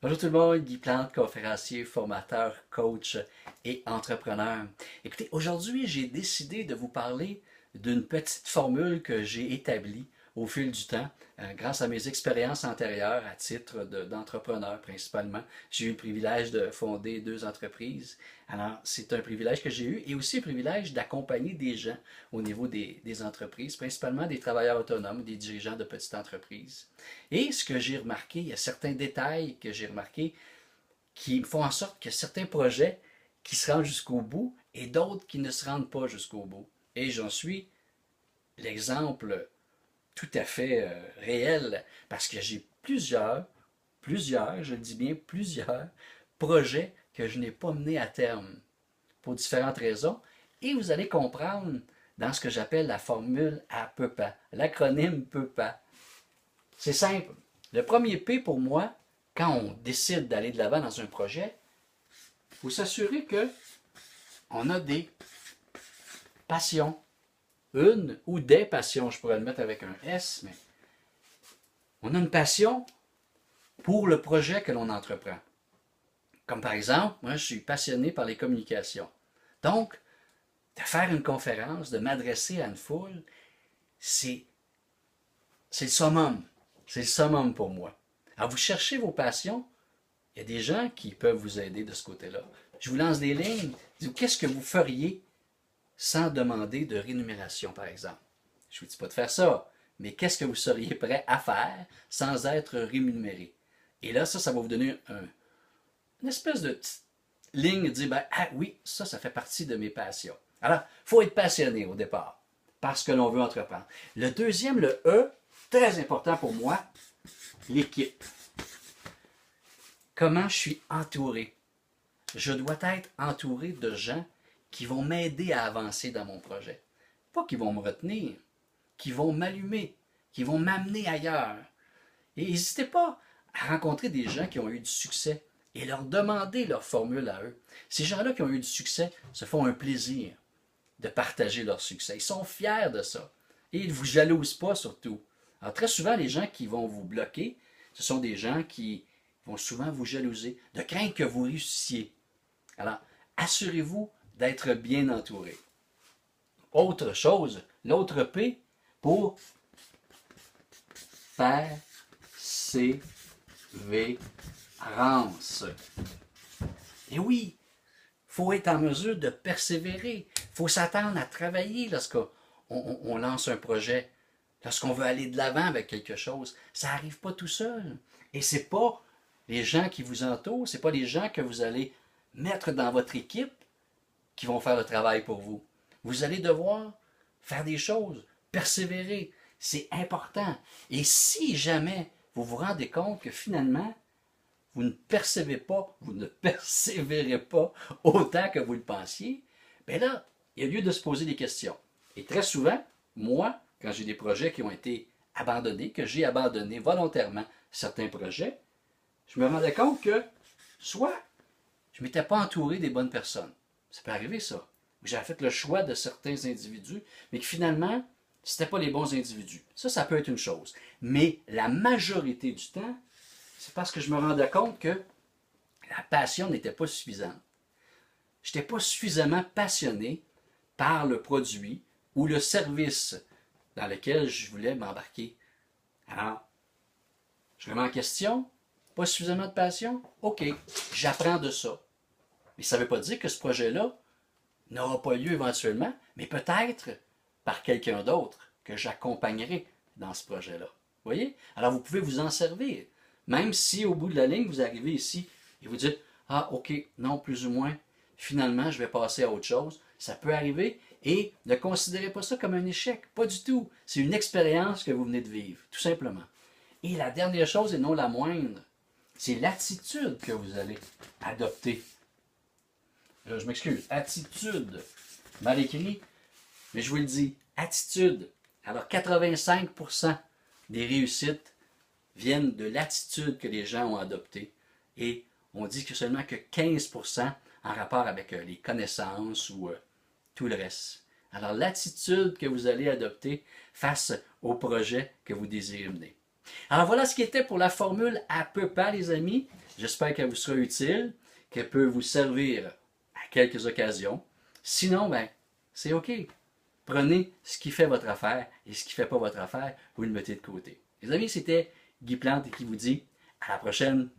Bonjour tout le monde, Guy Plante, conférencier, formateur, coach et entrepreneur. Écoutez, aujourd'hui, j'ai décidé de vous parler d'une petite formule que j'ai établie au fil du temps, grâce à mes expériences antérieures à titre d'entrepreneur principalement. J'ai eu le privilège de fonder 2 entreprises. Alors, c'est un privilège que j'ai eu et aussi le privilège d'accompagner des gens au niveau des entreprises, principalement des travailleurs autonomes, des dirigeants de petites entreprises. Et ce que j'ai remarqué, il y a certains détails que j'ai remarqués qui font en sorte que certains projets qui se rendent jusqu'au bout et d'autres qui ne se rendent pas jusqu'au bout. Et j'en suis l'exemple tout à fait réel parce que j'ai je le dis bien plusieurs projets que je n'ai pas menés à terme pour différentes raisons. Et vous allez comprendre dans ce que j'appelle la formule APEPA, l'acronyme PEPA. C'est simple. Le premier P pour moi, quand on décide d'aller de l'avant dans un projet, il faut s'assurer que on a des passions. Une ou des passions, je pourrais le mettre avec un S, mais on a une passion pour le projet que l'on entreprend. Comme par exemple, moi je suis passionné par les communications. Donc, de faire une conférence, de m'adresser à une foule, c'est le summum. C'est le summum pour moi. Alors, vous cherchez vos passions, il y a des gens qui peuvent vous aider de ce côté-là. Je vous lance des lignes. Qu'est-ce que vous feriez sans demander de rémunération, par exemple? Je ne vous dis pas de faire ça, mais qu'est-ce que vous seriez prêt à faire sans être rémunéré? Et là, ça va vous donner une espèce de petite ligne, de dire, ben, ah oui, ça fait partie de mes passions. Alors, il faut être passionné au départ, parce que l'on veut entreprendre. Le deuxième, le E, très important pour moi, l'équipe. Comment je suis entouré? Je dois être entouré de gens qui vont m'aider à avancer dans mon projet. Pas qui vont me retenir, qui vont m'allumer, qui vont m'amener ailleurs. Et n'hésitez pas à rencontrer des gens qui ont eu du succès et leur demander leur formule à eux. Ces gens-là qui ont eu du succès se font un plaisir de partager leur succès. Ils sont fiers de ça. Et ils ne vous jalousent pas surtout. Alors très souvent, les gens qui vont vous bloquer, ce sont des gens qui vont souvent vous jalouser, de craindre que vous réussissiez. Alors, assurez-vous d'être bien entouré. Autre chose, l'autre P pour persévérance. Et oui, il faut être en mesure de persévérer. Il faut s'attendre à travailler lorsqu'on lance un projet, lorsqu'on veut aller de l'avant avec quelque chose. Ça n'arrive pas tout seul. Et ce n'est pas les gens qui vous entourent, ce n'est pas les gens que vous allez mettre dans votre équipe qui vont faire le travail pour vous. Vous allez devoir faire des choses, persévérer. C'est important. Et si jamais vous vous rendez compte que finalement, vous ne persévérez pas autant que vous le pensiez, bien là, il y a lieu de se poser des questions. Et très souvent, moi, quand j'ai des projets qui ont été abandonnés, que j'ai abandonné volontairement certains projets, je me rendais compte que soit je ne m'étais pas entouré des bonnes personnes. Ça peut arriver, ça. J'avais fait le choix de certains individus, mais que finalement, ce n'étaient pas les bons individus. Ça peut être une chose. Mais la majorité du temps, c'est parce que je me rendais compte que la passion n'était pas suffisante. Je n'étais pas suffisamment passionné par le produit ou le service dans lequel je voulais m'embarquer. Alors, je remets en question, pas suffisamment de passion? OK, j'apprends de ça. Mais ça ne veut pas dire que ce projet-là n'aura pas lieu éventuellement, mais peut-être par quelqu'un d'autre que j'accompagnerai dans ce projet-là. Vous voyez? Alors vous pouvez vous en servir. Même si au bout de la ligne, vous arrivez ici et vous dites, ah ok, non, plus ou moins, finalement, je vais passer à autre chose. Ça peut arriver et ne considérez pas ça comme un échec. Pas du tout. C'est une expérience que vous venez de vivre, tout simplement. Et la dernière chose, et non la moindre, c'est l'attitude que vous allez adopter. Je m'excuse, attitude. Mal écrit, mais je vous le dis, attitude. Alors 85% des réussites viennent de l'attitude que les gens ont adoptée. Et on dit que seulement que 15% en rapport avec les connaissances ou tout le reste. Alors l'attitude que vous allez adopter face au projet que vous désirez mener. Alors voilà ce qui était pour la formule à peu près, les amis. J'espère qu'elle vous sera utile, qu'elle peut vous servir à quelques occasions. Sinon, ben, c'est OK. Prenez ce qui fait votre affaire et ce qui ne fait pas votre affaire, vous le mettez de côté. Les amis, c'était Guy Plante qui vous dit à la prochaine.